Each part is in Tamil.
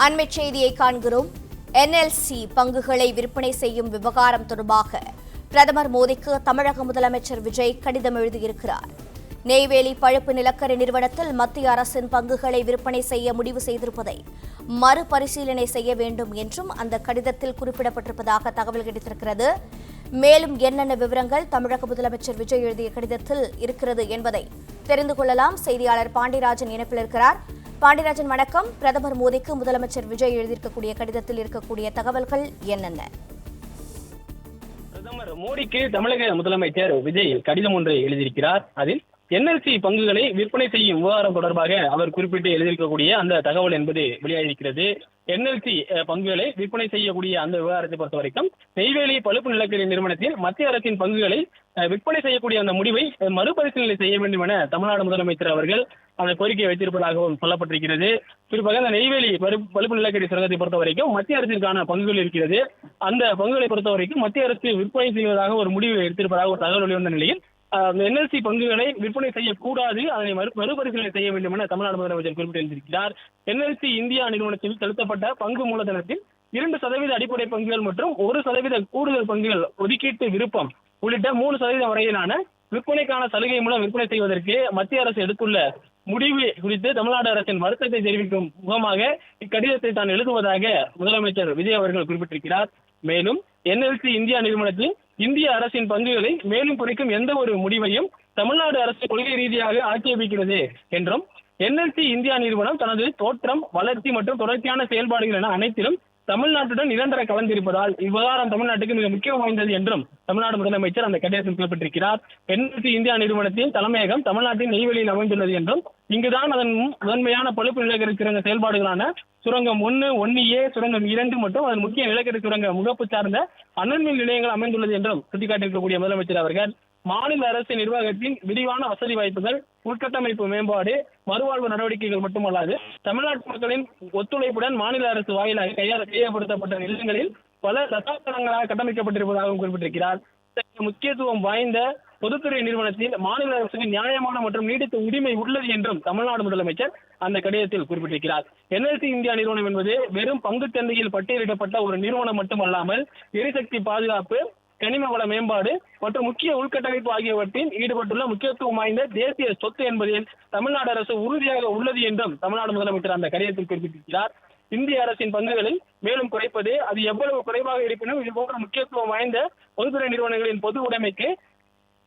அண்மைச் செய்தியை காண்கிறோம். NLC பங்குகளை விற்பனை செய்யும் விவகாரம் தொடர்பாக பிரதமர் மோடிக்கு தமிழக முதலமைச்சர் விஜய் கடிதம் எழுதியிருக்கிறார். நெய்வேலி பழுப்பு நிலக்கரி நிறுவனத்தில் மத்திய அரசின் பங்குகளை விற்பனை செய்ய முடிவு செய்திருப்பதை மறுபரிசீலனை செய்ய வேண்டும் என்றும் அந்த கடிதத்தில் குறிப்பிடப்பட்டிருப்பதாக தகவல் கிடைத்திருக்கிறது. மேலும் என்னென்ன விவரங்கள் தமிழக முதலமைச்சர் விஜய் எழுதிய கடிதத்தில் இருக்கிறது என்பதை தெரிந்து கொள்ளலாம். செய்தியாளர் பாண்டியராஜன் இணைப்பில் இருக்கிறார். பாண்டியராஜன், வணக்கம். பிரதமர் மோடிக்கு முதலமைச்சர் விஜய் எழுதியிருக்கக்கூடிய கடிதத்தில் இருக்கக்கூடிய தகவல்கள் என்னென்ன? பிரதமர் மோடிக்கு தமிழக முதலமைச்சர் விஜய் கடிதம் ஒன்றை எழுதியிருக்கிறார். அதில் NLC பங்குகளை விற்பனை செய்யும் விவகாரம் தொடர்பாக அவர் குறிப்பிட்டு எழுதியிருக்கக்கூடிய அந்த தகவல் என்பது வெளியாகியிருக்கிறது. NLC பங்குகளை விற்பனை செய்யக்கூடிய அந்த விவகாரத்தை பொறுத்த வரைக்கும் நெய்வேலி பழுப்பு நிலக்கரி நிறுவனத்தில் மத்திய அரசின் பங்குகளை விற்பனை செய்யக்கூடிய அந்த முடிவை மறுபரிசீலனை செய்ய வேண்டும் என தமிழ்நாடு முதலமைச்சர் அவர்கள் அந்த கோரிக்கை வைத்திருப்பதாகவும் சொல்லப்பட்டிருக்கிறது. குறிப்பாக அந்த நெய்வேலி பழுப்பு நிலக்கரி சுரங்கத்தை பொறுத்த வரைக்கும் மத்திய அரசிற்கான பங்குகள் இருக்கிறது. அந்த பங்குகளை பொறுத்த வரைக்கும் மத்திய அரசு விற்பனை செய்வதாக ஒரு முடிவு எடுத்திருப்பதாக ஒரு தகவல் வெளிவந்த நிலையில் NLC பங்குகளை விற்பனை செய்யக்கூடாது, அதனை மறுபரிசீலனை செய்ய வேண்டும் என தமிழ்நாடு முதலமைச்சர் குறிப்பிட்டிருக்கிறார். NLC இந்தியா நிறுவனத்தில் செலுத்தப்பட்ட பங்கு மூலதனத்தில் 2% அடிப்படை பங்குகள் மற்றும் 1% கூடுதல் பங்குகள் ஒதுக்கீட்டு விருப்பம் உள்ளிட்ட 3% வரையிலான விற்பனைக்கான சலுகை மூலம் விற்பனை செய்வதற்கு மத்திய அரசு எடுத்துள்ள முடிவு குறித்து தமிழ்நாடு அரசின் வருத்தத்தை தெரிவிக்கும் முகமாக இக்கடிதத்தை தான் எழுதுவதாக முதலமைச்சர் விஜய் அவர்கள் குறிப்பிட்டிருக்கிறார். மேலும் NLC இந்தியா நிறுவனத்தில் இந்திய அரசின் பங்குகளை மேலும் குறைக்கும் எந்த ஒரு முடிவையும் தமிழ்நாடு அரசு கொள்கை ரீதியாக ஆட்சேபிக்கிறது என்றும் NLC இந்தியா நிறுவனம் தனது தோற்றம், வளர்ச்சி மற்றும் தொடர்ச்சியான செயல்பாடுகள் என அனைத்திலும் தமிழ்நாட்டுடன் நிரந்தர கலந்திருப்பதால் இவ்விவகாரம் தமிழ்நாட்டுக்கு மிக முக்கியம் வாய்ந்தது என்றும் தமிழ்நாடு முதலமைச்சர் அந்த கடிதத்தில் குறிப்பிட்டிருக்கிறார். NLC இந்தியா நிறுவனத்தின் தலைமையகம் தமிழ்நாட்டின் நெய்வேலியில் அமைந்துள்ளது என்றும் இங்குதான் அதன் முதன்மையான பழுப்பு நிலக்கரி சுரங்க செயல்பாடுகளான சுரங்கம் 1, 1A, சுரங்கம் 2 மற்றும் அதன் முக்கிய நிலக்கரி சுரங்க முகப்பு சார்ந்த அனல்மின் நிலையங்கள் அமைந்துள்ளது என்றும் சுட்டிக்காட்டியிருக்கக்கூடிய முதலமைச்சர் அவர்கள் மாநில அரசு நிர்வாகத்தின் விரிவான வசதி வாய்ப்புகள், உள்கட்டமைப்பு மேம்பாடு, மறுவாழ்வு நடவடிக்கைகள் மட்டுமல்லாது தமிழ்நாட்டு மக்களின் ஒத்துழைப்புடன் மாநில அரசு வாயிலாக கையகப்படுத்தப்பட்ட நிலங்களில் பல தசாப்தங்களாக கட்டமைக்கப்பட்டிருப்பதாகவும் குறிப்பிட்டிருக்கிறார். முக்கியத்துவம் வாய்ந்த பொதுத்துறை நிறுவனத்தில் மாநில அரசுக்கு நியாயமான மற்றும் நீடித்த உரிமை உள்ளது என்றும் தமிழ்நாடு முதலமைச்சர் அந்த கடிதத்தில் குறிப்பிட்டிருக்கிறார். NLC இந்தியா நிறுவனம் என்பது வெறும் பங்கு சந்தையில் பட்டியலிடப்பட்ட ஒரு நிறுவனம் மட்டுமல்லாமல் எரிசக்தி பாதுகாப்பு, கனிம வள மேம்பாடு மற்றும் முக்கிய உள்கட்டமைப்பு ஆகியவற்றில் ஈடுபட்டுள்ள முக்கியத்துவம் வாய்ந்த தேசிய சொத்து என்பதில் தமிழ்நாடு அரசு உறுதியாக உள்ளது என்றும் தமிழ்நாடு முதலமைச்சர் அந்த கடிதத்தில் குறிப்பிட்டிருக்கிறார். இந்திய அரசின் பங்குகளை மேலும் குறைப்பது, அது எவ்வளவு குறைவாக இருப்பினும் இது போன்ற முக்கியத்துவம் வாய்ந்த பொதுத்துறை நிறுவனங்களின் பொது உடைமைக்கு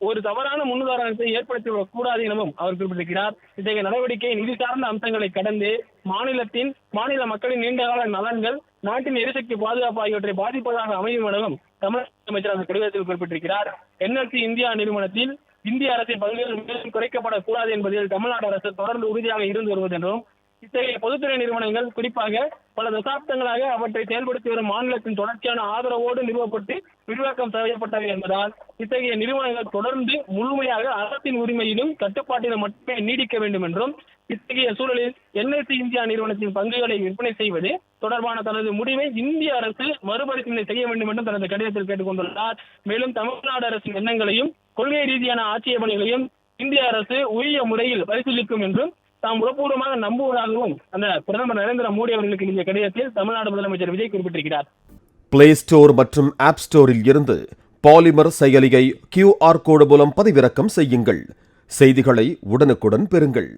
ஒரு தவறான முன்னுதாரணத்தை ஏற்படுத்திவிடக் கூடாது எனவும் அவர் குறிப்பிட்டிருக்கிறார். இத்தகைய நடவடிக்கை நிதி சார்ந்த அம்சங்களை கடந்து மாநில மக்களின் நீண்டகால நலன்கள், நாட்டின் எரிசக்தி பாதுகாப்பு ஆகியவற்றை பாதிப்பதாக அமையும் எனவும் தமிழக அமைச்சர் அந்த கடிதத்தில் குறிப்பிட்டிருக்கிறார். NLC இந்தியா நிறுவனத்தில் இந்திய அரசின் பங்குகள் மேலும் குறைக்கப்படக்கூடாது என்பதில் தமிழ்நாடு அரசு தொடர்ந்து உறுதியாக இருந்து வருவது என்றும் இத்தகைய பொதுத்துறை நிறுவனங்கள் குறிப்பாக பல தசாப்தங்களாக அவற்றை செயல்படுத்தி வரும் மாநிலத்தின் தொடர்ச்சியான ஆதரவோடு நிறுவப்பட்டு விரிவாக்கம் செய்யப்பட்டவை என்பதால் இத்தகைய நிறுவனங்கள் தொடர்ந்து முழுமையாக அரசின் உரிமையிலும் கட்டுப்பாட்டிலும் மட்டுமே நீடிக்க வேண்டும் என்றும் இத்தகைய சூழலில் NLC இந்தியா நிறுவனத்தின் பங்குகளை விற்பனை செய்வது தொடர்பான தனது முடிவை இந்திய அரசு மறுபரிசீலனை செய்ய வேண்டும் என்றும் தனது கடிதத்தில் கேட்டுக் கொண்டுள்ளார். மேலும் தமிழ்நாடு அரசின் எண்ணங்களையும் கொள்கை ரீதியான ஆட்சேபனைகளையும் இந்திய அரசு உரிய முறையில் பரிசீலிக்கும் என்றும் தாம் உறப்பூர்வமாக நம்புவதாகவும் அந்த பிரதமர் நரேந்திர மோடி அவர்களுக்கு இந்த கடிதத்தில் தமிழ்நாடு முதலமைச்சர் விஜய் குறிப்பிட்டிருக்கிறார். பிளே ஸ்டோர் மற்றும் ஆப் ஸ்டோரில் இருந்து பாலிமர் செயலியை QR கோடு மூலம் பதிவிறக்கம் செய்யுங்கள். செய்திகளை உடனுக்குடன் பெறுங்கள்.